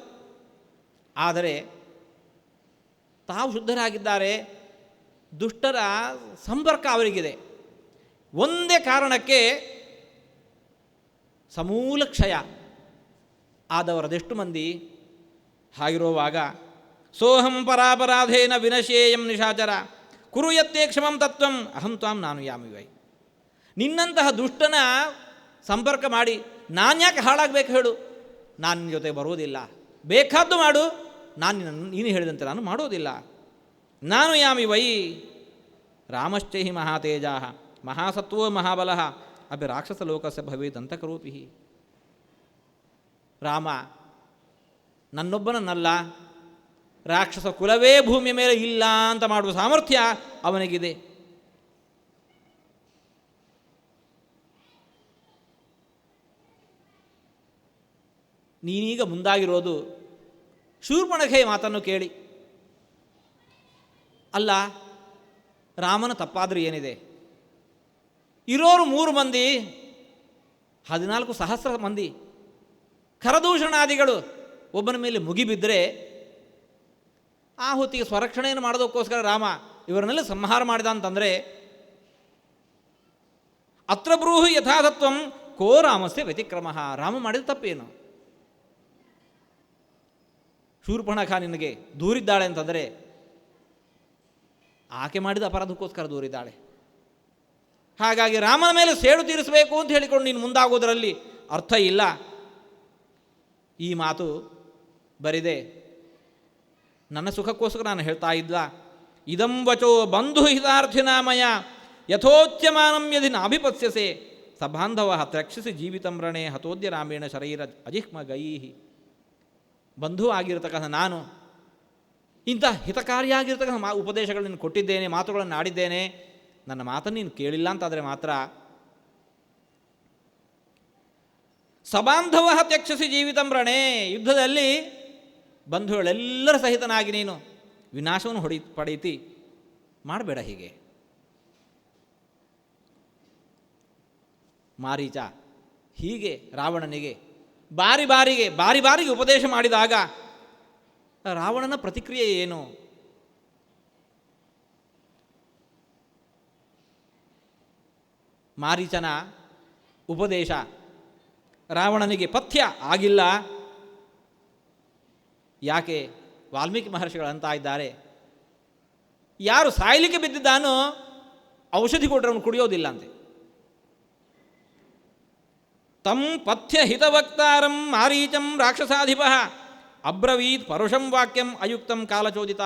ಆದರೆ ತಾವು ಶುದ್ಧರಾಗಿದ್ದಾರೆ, ದುಷ್ಟರ ಸಂಪರ್ಕ ಅವರಿಗಿದೆ. ಒಂದೇ ಕಾರಣಕ್ಕೆ ಸಮೂಲ ಕ್ಷಯ ಆದವರದೆಷ್ಟು ಮಂದಿ. ಹಾಗಿರುವಾಗ ಸೋಹಂ ಪರಾಪರಾಧೇನ ವಿನಶೇಯಂ ನಿಶಾಚರ ಕುರುಯತ್ತೇ ಕ್ಷಮಂ ತತ್ವಂ ಅಹಂ ತ್ವಾಂ ನಾನು ಯಾಮಿ ವೈ. ನಿನ್ನಂತಹ ದುಷ್ಟನ ಸಂಪರ್ಕ ಮಾಡಿ ನಾನು ಯಾಕೆ ಹಾಳಾಗಬೇಕು ಹೇಳು? ನಾನು ನಿನ್ನ ಜೊತೆ ಬರುವುದಿಲ್ಲ, ಬೇಕಾದ್ದು ಮಾಡು, ನೀನು ಹೇಳಿದಂತೆ ನಾನು ಮಾಡೋದಿಲ್ಲ. ನಾನು ಯಾಮಿ ವೈ. ರಾಮಶ್ಚೈಹಿ ಮಹಾತೇಜ ಮಹಾಸತ್ವೋ ಮಹಾಬಲ ಅಭಿ ರಾಕ್ಷಸ ಲೋಕಸ್ಯ ಭವೇತ್ ಅಂತಕರೋಪಿ. ರಾಮ ನನ್ನೊಬ್ಬನನ್ನಲ್ಲ, ರಾಕ್ಷಸ ಕುಲವೇ ಭೂಮಿಯ ಮೇಲೆ ಇಲ್ಲ ಅಂತ ಮಾಡುವ ಸಾಮರ್ಥ್ಯ ಅವನಿಗಿದೆ. ನೀನೀಗ ಮುಂದಾಗಿರೋದು ಶೂರ್ಪಣಖೆಯ ಮಾತನ್ನು ಕೇಳಿ. ಅಲ್ಲ, ರಾಮನ ತಪ್ಪಾದರೂ ಏನಿದೆ? ಇರೋರು 3 ಮಂದಿ, 14,000 ಮಂದಿ ಖರದೂಷಣಾದಿಗಳು ಒಬ್ಬನ ಮೇಲೆ ಮುಗಿಬಿದ್ದರೆ ಆ ಹೊತ್ತಿಗೆ ಸ್ವರಕ್ಷಣೆಯನ್ನು ಮಾಡೋದಕ್ಕೋಸ್ಕರ ರಾಮ ಇವರನ್ನೆಲ್ಲ ಸಂಹಾರ ಮಾಡಿದ ಅಂತಂದರೆ ಅತ್ರ ಬ್ರೂಹು ಯಥಾತತ್ವಂ ಕೋ ರಾಮಸ್ಯ ವ್ಯತಿಕ್ರಮ. ರಾಮ ಮಾಡಿದ ತಪ್ಪೇನು? ಶೂರ್ಪಣಖ ನಿನಗೆ ದೂರಿದ್ದಾಳೆ ಅಂತಂದರೆ ಆಕೆ ಮಾಡಿದ ಅಪರಾಧಕ್ಕೋಸ್ಕರ ದೂರಿದ್ದಾಳೆ. ಹಾಗಾಗಿ ರಾಮನ ಮೇಲೆ ಸೇಡು ತೀರಿಸಬೇಕು ಅಂತ ಹೇಳಿಕೊಂಡು ನೀನು ಮುಂದಾಗೋದರಲ್ಲಿ ಅರ್ಥ ಇಲ್ಲ. ಈ ಮಾತು ಬರಿದೆ ನನ್ನ ಸುಖಕ್ಕೋಸ್ಕರ ನಾನು ಹೇಳ್ತಾ ಇದ್ದ. ಇದಂ ವಚೋ ಬಂಧು ಹಿತಾರ್ಥಿನಾಮಯ ಯಥೋಚ್ಯಮಾನಂ ಯದಿ ನಾಭಿಪತ್ಸ್ಯಸೆ ಸಬಾಂಧವ ತ್ರಕ್ಷಿಸಿ ಜೀವಿತಂ ರಣೆ ಹತೋದ್ಯ ರಾಮೇಣ ಶರೈರ ಅಜಿಹ್ಮಗೈ. ಬಂಧು ಆಗಿರತಕ್ಕಂಥ ನಾನು ಇಂಥ ಹಿತಕಾರಿಯಾಗಿರ್ತಕ್ಕಂಥ ಉಪದೇಶಗಳನ್ನು ಕೊಟ್ಟಿದ್ದೇನೆ, ಮಾತುಗಳನ್ನು ಆಡಿದ್ದೇನೆ. ನನ್ನ ಮಾತನ್ನು ನೀನು ಕೇಳಿಲ್ಲ ಅಂತಾದರೆ ಮಾತ್ರ ಸಬಾಂಧವ ತ್ಯಕ್ಷಸಿ ಜೀವಿತಂ ರಣೆ, ಯುದ್ಧದಲ್ಲಿ ಬಂಧುಗಳೆಲ್ಲರ ಸಹಿತನಾಗಿ ನೀನು ವಿನಾಶವನ್ನು ಪಡೀತಿ. ಮಾಡಬೇಡ ಹೀಗೆ. ಮಾರೀಚ ಹೀಗೆ ರಾವಣನಿಗೆ ಬಾರಿ ಬಾರಿಗೆ ಉಪದೇಶ ಮಾಡಿದಾಗ ರಾವಣನ ಪ್ರತಿಕ್ರಿಯೆ ಏನು? ಮಾರೀಚನ ಉಪದೇಶ ರಾವಣನಿಗೆ ಪಥ್ಯ ಆಗಿಲ್ಲ. ಯಾಕೆ? ವಾಲ್ಮೀಕಿ ಮಹರ್ಷಿಗಳು ಅಂತ ಇದ್ದಾರೆ, ಯಾರು ಸಾಯಲಿಕ್ಕೆ ಬಿದ್ದಿದ್ದಾನೋ ಔಷಧಿ ಕೊಟ್ಟರೆ ಅವನು ಕುಡಿಯೋದಿಲ್ಲ ಅಂತೆ. ತಂ ಪಥ್ಯ ಹಿತವಕ್ತಾರಂ ಮಾರೀಚಂ ರಾಕ್ಷಸಾಧಿಪ ಅಬ್ರವೀತ್ ಪರುಷಂ ವಾಕ್ಯಂ ಅಯುಕ್ತಂ ಕಾಲಚೋದಿತ.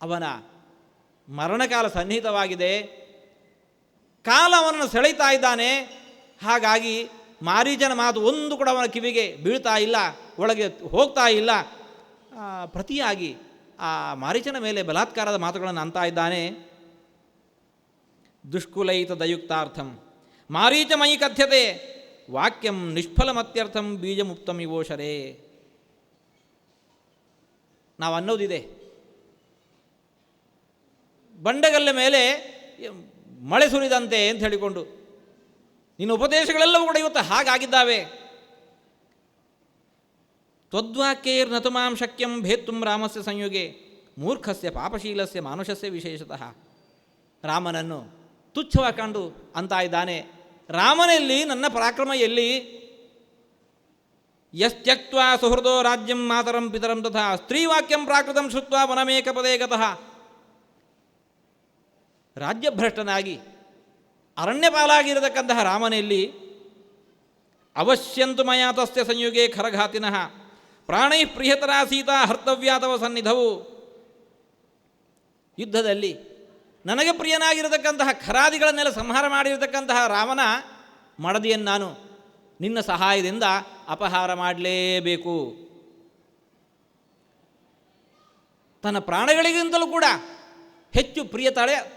ಅವನ ಮರಣಕಾಲ ಸನ್ನಿಹಿತವಾಗಿದೆ, ಕಾಲ ಅವನನ್ನು ಸೆಳೆಯುತ್ತಾ ಇದ್ದಾನೆ. ಹಾಗಾಗಿ ಮಾರೀಚನ ಮಾತು ಒಂದು ಕೂಡ ಅವನ ಕಿವಿಗೆ ಬೀಳ್ತಾ ಇಲ್ಲ, ಒಳಗೆ ಹೋಗ್ತಾ ಇಲ್ಲ. ಪ್ರತಿಯಾಗಿ ಆ ಮಾರೀಚನ ಮೇಲೆ ಬಲಾತ್ಕಾರದ ಮಾತುಗಳನ್ನು ಅಂತಾ ಇದ್ದಾನೆ. ದುಷ್ಕುಲೈತ ದಯುಕ್ತಾರ್ಥಂ ಮಾರೀಚಮಯಿ ಕಥ್ಯತೆ ವಾಕ್ಯಂ ನಿಷ್ಫಲಮತ್ಯರ್ಥಂ ಬೀಜಮುಕ್ತಂ ಇವೋಷರೇ. ನಾವು ಅನ್ನೋದಿದೆ, ಬಂಡೆಗಲ್ಲ ಮೇಲೆ ಮಳೆ ಸುರಿದಂತೆ ಅಂತ ಹೇಳಿಕೊಂಡು ನಿನ್ನ ಉಪದೇಶಗಳೆಲ್ಲವೂ ಕೂಡ ಇವತ್ತು ಹಾಗಾಗಿದ್ದಾವೆ. ತ್ವದ್ವಾಕ್ಯೈರ್ನತು ಮಾಂ ಶಕ್ಯಂ ಭೇತ್ತುಂ ರಾಮಸ್ಯ ಸಂಯುಗೆ ಮೂರ್ಖಸ್ಯ ಪಾಪಶೀಲಸ್ಯ ಮಾನುಷಸ್ಯ ವಿಶೇಷತಃ. ರಾಮನನ್ನು ತುಚ್ಛವಾಗಿ ಕಂಡು ಅಂತ ಇದ್ದಾನೆ. ರಾಮನಲ್ಲಿ ನನ್ನ ಪರಾಕ್ರಮ ಎಲ್ಲಿ? ಯಸ್ತ್ಯಕ್ತ್ವಾ ಸುಹೃದೋ ರಾಜ್ಯಂ ಮಾತರಂ ಪಿತರಂ ತಥಾ ಸ್ತ್ರೀವಾಕ್ಯಂ ಪ್ರಾಕೃತಂ ಶ್ರುತ್ವಾ ವನಮೇಕ ಪದೇ ಗತಃ. ರಾಜ್ಯಭ್ರಷ್ಟನಾಗಿ ಅರಣ್ಯಪಾಲಾಗಿರತಕ್ಕಂತಹ ರಾಮನಲ್ಲಿ ಅವಶ್ಯಂತು ಮಯಾ ತಸ್ಯ ಸಂಯುಗೆ ಖರಘಾತಿನಃ ಪ್ರಾಣೈ ಪ್ರಿಯತರಾ ಸೀತಾ ಹರ್ತವ್ಯಾತವ ಸನ್ನಿಧವು. ಯುದ್ಧದಲ್ಲಿ ನನಗೆ ಪ್ರಿಯನಾಗಿರತಕ್ಕಂತಹ ಖರಾದಿಗಳನ್ನೆಲ್ಲ ಸಂಹಾರ ಮಾಡಿರತಕ್ಕಂತಹ ರಾಮನ ಮಡದಿಯನ್ನು ನಾನು ನಿನ್ನ ಸಹಾಯದಿಂದ ಅಪಹಾರ ಮಾಡಲೇಬೇಕು. ತನ್ನ ಪ್ರಾಣಗಳಿಗಿಂತಲೂ ಕೂಡ ಹೆಚ್ಚು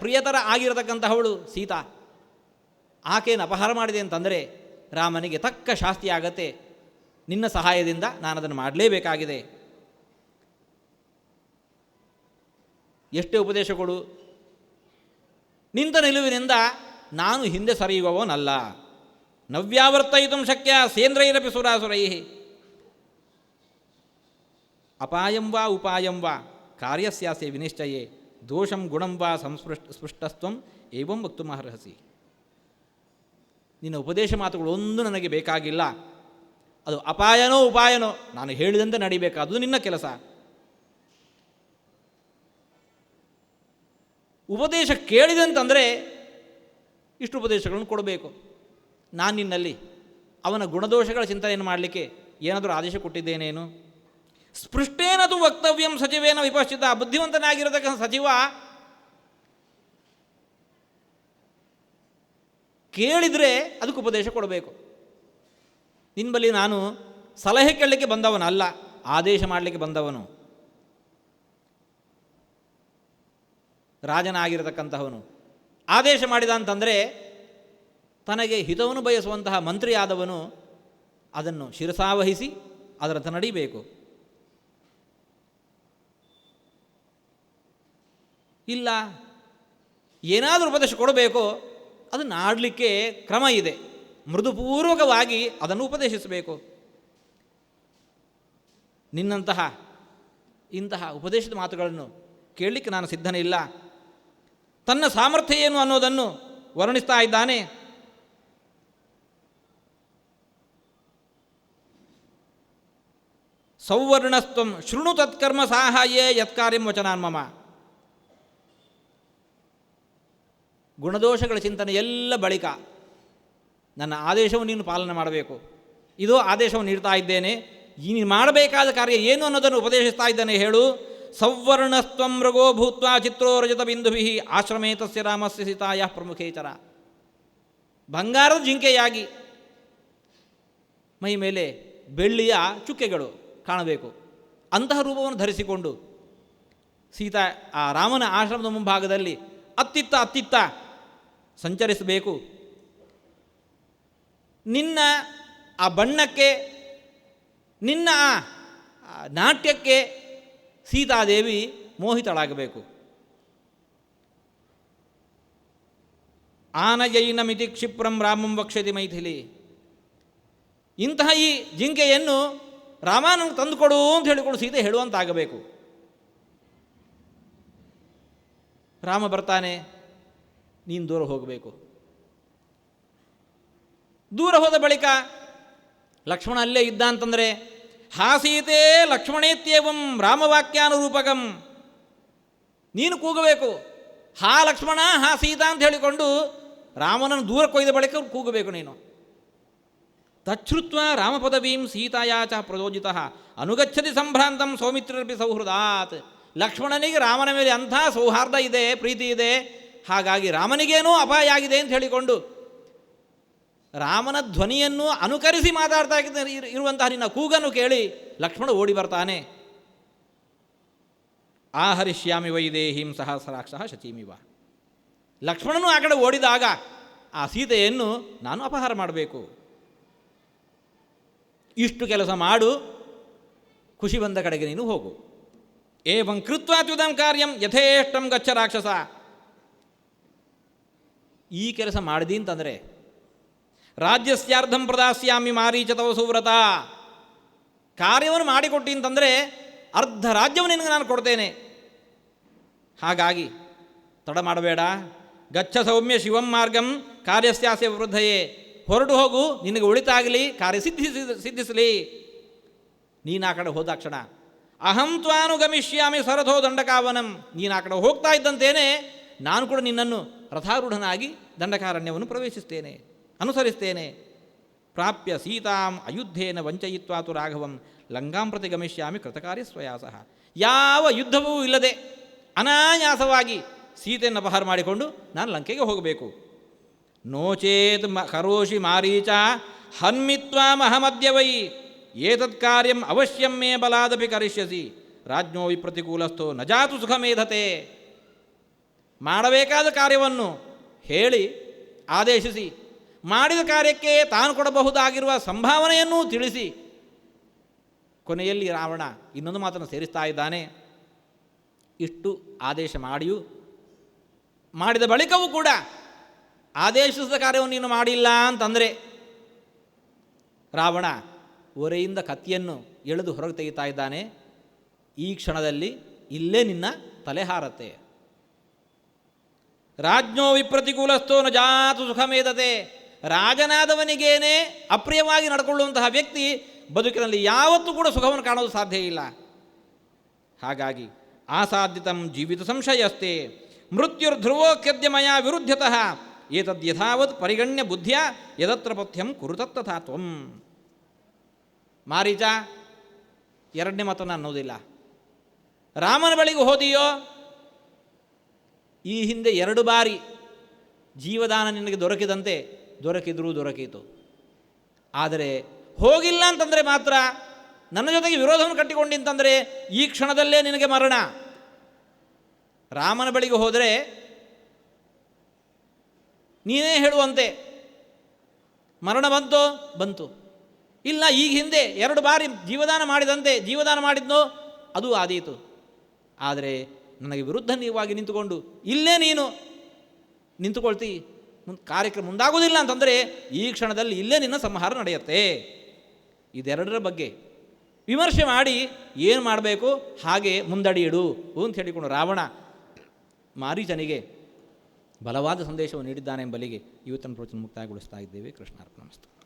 ಪ್ರಿಯತರ ಆಗಿರತಕ್ಕಂತಹವಳು ಸೀತಾ. ಆಕೆಯನ್ನು ಅಪಹಾರ ಮಾಡಿದೆ ಅಂತಂದರೆ ರಾಮನಿಗೆ ತಕ್ಕ ಶಾಸ್ತಿ ಆಗತ್ತೆ. ನಿನ್ನ ಸಹಾಯದಿಂದ ನಾನು ಅದನ್ನು ಮಾಡಲೇಬೇಕಾಗಿದೆ. ಎಷ್ಟೇ ಉಪದೇಶ ಕೊಡು, ನಿಂತ ನಿಲುವಿನಿಂದ ನಾನು ಹಿಂದೆ ಸರಿಯುವವನಲ್ಲ. ನವ್ಯಾವರ್ತಯಿತು ಶಕ್ಯ ಸೇಂದ್ರೈರಪಿ ಸುರಾಸುರೈ. ಅಪಾಯಂ ವಾ ಉಪಾಯಂ ವಾ ಕಾರ್ಯಸ್ಯಾಸ್ಯ ವಿನಿಶ್ಚಯೇ ದೋಷಂ ಗುಣಂ ವಾ ಸ್ಪೃಷ್ಟಸ್ತ್ವಂ ಏವಂ ವಕ್ತುಮರ್ಹಸಿ. ನಿನ್ನ ಉಪದೇಶ ಮಾತುಗಳು ಒಂದು ನನಗೆ ಬೇಕಾಗಿಲ್ಲ. ಅದು ಅಪಾಯನೋ ಉಪಾಯನೋ ನಾನು ಹೇಳಿದಂತೆ ನಡಿಬೇಕಾದ್ದು ನಿನ್ನ ಕೆಲಸ. ಉಪದೇಶ ಕೇಳಿದಂತಂದರೆ ಇಷ್ಟು ಉಪದೇಶಗಳನ್ನು ಕೊಡಬೇಕು. ನಾನು ನಿನ್ನಲ್ಲಿ ಅವನ ಗುಣದೋಷಗಳ ಚಿಂತನೆಯನ್ನು ಮಾಡಲಿಕ್ಕೆ ಏನಾದರೂ ಆದೇಶ ಕೊಟ್ಟಿದ್ದೇನೇನು? ಸ್ಪೃಷ್ಟೇನದು ವಕ್ತವ್ಯಂ ಸಚಿವೇನ ವಿಪಶ್ಚಿತ. ಬುದ್ಧಿವಂತನಾಗಿರತಕ್ಕಂಥ ಸಚಿವ ಕೇಳಿದರೆ ಅದಕ್ಕೆ ಉಪದೇಶ ಕೊಡಬೇಕು. ನಿನ್ಬಲ್ಲಿ ನಾನು ಸಲಹೆ ಕೇಳಲಿಕ್ಕೆ ಬಂದವನಲ್ಲ, ಆದೇಶ ಮಾಡಲಿಕ್ಕೆ ಬಂದವನು. ರಾಜನಾಗಿರತಕ್ಕಂತಹವನು ಆದೇಶ ಮಾಡಿದ ಅಂತಂದರೆ ತನಗೆ ಹಿತವನ್ನು ಬಯಸುವಂತಹ ಮಂತ್ರಿಯಾದವನು ಅದನ್ನು ಶಿರಸಾವಹಿಸಿ ಅದರಂತೆ ನಡೀಬೇಕು. ಇಲ್ಲ ಏನಾದರೂ ಉಪದೇಶ ಕೊಡಬೇಕು, ಅದನ್ನು ಆಡಲಿಕ್ಕೆ ಕ್ರಮ ಇದೆ. ಮೃದುಪೂರ್ವಕವಾಗಿ ಅದನ್ನು ಉಪದೇಶಿಸಬೇಕು. ನಿನ್ನಂತಹ ಇಂತಹ ಉಪದೇಶದ ಮಾತುಗಳನ್ನು ಕೇಳಲಿಕ್ಕೆ ನಾನು ಸಿದ್ಧನೇ ಇಲ್ಲ. ತನ್ನ ಸಾಮರ್ಥ್ಯ ಏನು ಅನ್ನೋದನ್ನು ವರ್ಣಿಸ್ತಾ ಇದ್ದಾನೆ. ಸೌವರ್ಣಸ್ತ್ವಂ ಶೃಣು ತತ್ಕರ್ಮ ಸಾಹಾಯೇ ಯತ್ಕಾರ್ಯಂ ವಚನಾನ್ಮಮ. ಗುಣದೋಷಗಳ ಚಿಂತನೆ ಎಲ್ಲ ಬಳಿಕ ನನ್ನ ಆದೇಶವನ್ನು ನೀನು ಪಾಲನೆ ಮಾಡಬೇಕು. ಇದು ಆದೇಶವನ್ನು ನೀಡ್ತಾ ಇದ್ದೇನೆ. ನೀನು ಮಾಡಬೇಕಾದ ಕಾರ್ಯ ಏನು ಅನ್ನೋದನ್ನು ಉಪದೇಶಿಸ್ತಾ ಇದ್ದಾನೆ. ಹೇಳು. ಸೌವರ್ಣಸ್ತ್ವಂ ಮೃಗೋ ಭೂತ್ವಾ ಚಿತ್ರೋ ರಜತ ಬಿಂದುಭಿ ಆಶ್ರಮೇ ತಸ್ಯ ರಾಮಸ್ಯ ಸೀತಾಯ ಪ್ರಮುಖೇಚರ. ಬಂಗಾರದ ಜಿಂಕೆಯಾಗಿ ಮೈ ಮೇಲೆ ಬೆಳ್ಳಿಯ ಚುಕ್ಕೆಗಳು ಕಾಣಬೇಕು. ಅಂತಹ ರೂಪವನ್ನು ಧರಿಸಿಕೊಂಡು ಸೀತಾ ಆ ರಾಮನ ಆಶ್ರಮದ ಮುಂಭಾಗದಲ್ಲಿ ಅತ್ತಿತ್ತ ಸಂಚರಿಸಬೇಕು. ನಿನ್ನ ಆ ಬಣ್ಣಕ್ಕೆ, ನಿನ್ನ ಆ ನಾಟ್ಯಕ್ಕೆ ಸೀತಾದೇವಿ ಮೋಹಿತಳಾಗಬೇಕು. ಆನಯೈನಮಿತಿ ಕ್ಷಿಪ್ರಂ ರಾಮಂ ವಕ್ಷ್ಯತಿ ಮೈಥಿಲಿ. ಇಂತಹ ಈ ಜಿಂಕೆಯನ್ನು ರಾಮನಿಗೆ ತಂದುಕೊಡು ಅಂತ ಹೇಳಿಕೊಂಡು ಸೀತೆ ಹೇಳುವಂತಾಗಬೇಕು. ರಾಮ ಬರ್ತಾನೆ, ನೀನು ದೂರ ಹೋಗಬೇಕು. ದೂರ ಹೋದ ಬಳಿಕ ಲಕ್ಷ್ಮಣ ಅಲ್ಲೇ ಇದ್ದ ಅಂತಂದರೆ ಹಾ ಸೀತೆ ಲಕ್ಷ್ಮಣೇತ್ಯೇವಂ ರಾಮವಾಕ್ಯಾನುರೂಪಕಂ. ನೀನು ಕೂಗಬೇಕು. ಹಾ ಲಕ್ಷ್ಮಣ, ಹಾ ಸೀತಾ ಅಂತ ಹೇಳಿಕೊಂಡು ರಾಮನನ್ನು ದೂರ ಕೊಯ್ದ ಬಳಿಕ ಕೂಗಬೇಕು ನೀನು. ತಚ್ಛ್ರುತ್ವ ರಾಮಪದವೀಂ ಸೀತಾಯಾಚ ಪ್ರಚೋದಿತ ಅನುಗಚ್ಚತಿ ಸಂಭ್ರಾಂತಂ ಸೌಮಿತ್ರರಪಿ ಸೌಹೃದಾತ್. ಲಕ್ಷ್ಮಣನಿಗೆ ರಾಮನ ಮೇಲೆ ಅಂಥ ಸೌಹಾರ್ದ ಇದೆ, ಪ್ರೀತಿ ಇದೆ. ಹಾಗಾಗಿ ರಾಮನಿಗೇನೂ ಅಪಾಯ ಆಗಿದೆ ಅಂತ ಹೇಳಿಕೊಂಡು ರಾಮನ ಧ್ವನಿಯನ್ನು ಅನುಕರಿಸಿ ಮಾತಾಡ್ತಾ ಇರುವಂತಹ ನಿನ್ನ ಕೂಗನ್ನು ಕೇಳಿ ಲಕ್ಷ್ಮಣ ಓಡಿ ಬರ್ತಾನೆ. ಆಹರಿಷ್ಯಾಮಿ ವೈದೇಹಿಂ ಸಹಸ್ರಾಕ್ಷ ಶಚೀಮಿವ. ಲಕ್ಷ್ಮಣನು ಆ ಕಡೆ ಓಡಿದಾಗ ಆ ಸೀತೆಯನ್ನು ನಾನು ಅಪಹಾರ ಮಾಡಬೇಕು. ಇಷ್ಟು ಕೆಲಸ ಮಾಡು, ಖುಷಿ ಬಂದ ಕಡೆಗೆ ನೀನು ಹೋಗು. ಏವಂ ಕೃತ್ವಾತ್ಯುದಂ ಕಾರ್ಯಂ ಯಥೇಷ್ಟಂ ಗಚ್ಚ ರಾಕ್ಷಸ. ಈ ಕೆಲಸ ಮಾಡಿದಿ ಅಂತಂದರೆ ರಾಜ್ಯಸ್ಯಾರ್ಧಂ ಪ್ರದಾಸ್ಯಾಮಿ ಮಾರೀಚ ತವ ಸುವ್ರತ. ಕಾರ್ಯವನ್ನು ಮಾಡಿಕೊಟ್ಟಿ ಅಂತಂದರೆ ಅರ್ಧ ರಾಜ್ಯವನ್ನು ನಿನಗೆ ನಾನು ಕೊಡ್ತೇನೆ. ಹಾಗಾಗಿ ತಡ ಮಾಡಬೇಡ. ಗಚ್ಚ ಸೌಮ್ಯ ಶಿವಂ ಮಾರ್ಗಂ ಕಾರ್ಯಸ್ಯಾಸ್ಯ ವೃದ್ಧಯೇ. ಹೊರಟು ಹೋಗು, ನಿನಗೆ ಉಳಿತಾಗಲಿ, ಕಾರ್ಯ ಸಿದ್ಧಿಸಲಿ. ನೀನು ಆ ಕಡೆ ಹೋದಾಕ್ಷಣ ಅಹಂ ತ್ವಾನುಗಮಿಷ್ಯಾಮಿ ಸರಥೋ ದಂಡಕಾವನಂ. ನೀನು ಆ ಕಡೆ ಹೋಗ್ತಾ ಇದ್ದಂತೇನೆ ನಾನು ಕೂಡ ನಿನ್ನನ್ನು ರಥಾರೂಢನಾಗಿ ದಂಡಕಾರಣ್ಯವನ್ನು ಪ್ರವೇಶಿಸ್ತೇನೆ, ಅನುಸರಿಸ್ತೇನೆ. ಪ್ರಾಪ್ಯ ಸೀತಾಂ ಅಯುದ್ಧೇನ ವಂಚಯಿತ್ವಾತು ರಾಘವಂ ಲಂಗಾಂ ಪ್ರತಿ ಗಮಿಷ್ಯಾಮಿ ಕೃತಕಾರ್ಯ ಸ್ವಯಾಸಃ. ಯಾವ ಯುದ್ಧವೂ ಇಲ್ಲದೆ ಅನಾಯಾಸವಾಗಿ ಸೀತೆಯನ್ನು ಅಪಹಾರ ಮಾಡಿಕೊಂಡು ನಾನು ಲಂಕೆಗೆ ಹೋಗಬೇಕು. ನೋಚೇತ್ ಕರೋಷಿ ಮಾರೀಚ ಹನ್ಮಿತ್ವಾ ಮಹಮದ್ಯ ವೈ ಏತತ್ ಕಾರ್ಯಂ ಅವಶ್ಯಂ ಮೇ ಬಲಾದಪಿ ಕರಿಷ್ಯಸಿ ರಾಜ್ಞೋ ವಿಪ್ರತಿಕೂಲಸ್ಥೋ ನ ಜಾತು ಸುಖಮೇಧತೆ. ಮಾಡಬೇಕಾದ ಕಾರ್ಯವನ್ನು ಹೇಳಿ ಆದೇಶಿಸಿ, ಮಾಡಿದ ಕಾರ್ಯಕ್ಕೆ ತಾನು ಕೊಡಬಹುದಾಗಿರುವ ಸಂಭಾವನೆಯನ್ನೂ ತಿಳಿಸಿ, ಕೊನೆಯಲ್ಲಿ ರಾವಣ ಇನ್ನೊಂದು ಮಾತನ್ನು ಸೇರಿಸ್ತಾ ಇದ್ದಾನೆ. ಇಷ್ಟು ಆದೇಶ ಮಾಡಿದ ಬಳಿಕವೂ ಕೂಡ ಆದೇಶಿಸಿದ ಕಾರ್ಯವನ್ನು ನೀನು ಮಾಡಿಲ್ಲ ಅಂತಂದರೆ ರಾವಣ ಒರೆಯಿಂದ ಕತ್ತಿಯನ್ನು ಎಳೆದು ಹೊರಗೆ ತೆಗಿತಾ ಇದ್ದಾನೆ. ಈ ಕ್ಷಣದಲ್ಲಿ ಇಲ್ಲೇ ನಿನ್ನ ತಲೆ ಹಾರತ್ತೆ. ರಾಜ್ಞೋ ವಿಪ್ರತಿಕೂಲಸ್ಥೋ ನ ಜಾತು ಸುಖಮೇಧತೆ. ರಾಜನಾದವನಿಗೇನೆ ಅಪ್ರಿಯವಾಗಿ ನಡ್ಕೊಳ್ಳುವಂತಹ ವ್ಯಕ್ತಿ ಬದುಕಿನಲ್ಲಿ ಯಾವತ್ತೂ ಕೂಡ ಸುಖವನ್ನು ಕಾಣೋದು ಸಾಧ್ಯ ಇಲ್ಲ. ಹಾಗಾಗಿ ಆಸಾಧ್ಯತಂ ಜೀವಿತ ಸಂಶಯಸ್ತೆ ಮೃತ್ಯುರ್ಧ್ರುವೋಖ್ಯದ್ಯ ಮಯ ವಿರುದ್ಧತಃ ಏತದ್ ಯಥಾವತ್ ಪರಿಗಣ್ಯ ಬುದ್ಧಿಯ ಯದತ್ರ ಪಥ್ಯಂ ಕುರುತತ್ತಥಾ ತ್ವಂ. ಮಾರೀಚ, ಎರಡನೇ ಮಾತನ್ನು ಅನ್ನೋದಿಲ್ಲ. ರಾಮನ ಬಳಿಗೆ ಹೋದಿಯೋ, ಈ ಹಿಂದೆ 2 ಬಾರಿ ಜೀವದಾನ ನಿನಗೆ ದೊರಕಿತು. ಆದರೆ ಹೋಗಿಲ್ಲ ಅಂತಂದರೆ ಮಾತ್ರ, ನನ್ನ ಜೊತೆಗೆ ವಿರೋಧವನ್ನು ಕಟ್ಟಿಕೊಂಡಿಂತಂದರೆ ಈ ಕ್ಷಣದಲ್ಲೇ ನಿನಗೆ ಮರಣ. ರಾಮನ ಬಳಿಗೆ ಹೋದರೆ ನೀನೇ ಹೇಳುವಂತೆ ಮರಣ ಬಂತು. ಇಲ್ಲ, ಈಗ ಹಿಂದೆ 2 ಬಾರಿ ಜೀವದಾನ ಮಾಡಿದ್ನೋ ಅದು ಆದೀತು. ಆದರೆ ನನಗೆ ವಿರುದ್ಧವಾಗಿ ನಿಂತುಕೊಂಡು ಇಲ್ಲೇ ನೀನು ನಿಂತುಕೊಳ್ತಿ, ಕಾರ್ಯಕ್ರಮ ಮುಂದಾಗುವುದಿಲ್ಲ ಅಂತಂದರೆ ಈ ಕ್ಷಣದಲ್ಲಿ ಇಲ್ಲೇ ನಿನ್ನ ಸಂಹಾರ ನಡೆಯುತ್ತೆ. ಇದೆರಡರ ಬಗ್ಗೆ ವಿಮರ್ಶೆ ಮಾಡಿ ಏನು ಮಾಡಬೇಕು ಹಾಗೆ ಮುಂದಡಿ ಇಡು ಅಂತ ಹೇಳಿಕೊಂಡು ರಾವಣ ಮಾರೀಚನಿಗೆ ಬಲವಾದ ಸಂದೇಶವನ್ನು ನೀಡಿದ್ದಾನೆ ಎಂಬಲ್ಲಿಗೆ ಇವತ್ತನ್ನು ಪ್ರವಚನ ಮುಕ್ತಾಯಗೊಳಿಸ್ತಾ ಇದ್ದೇವೆ. ಕೃಷ್ಣಾರ್ಪಣಮಸ್ತು.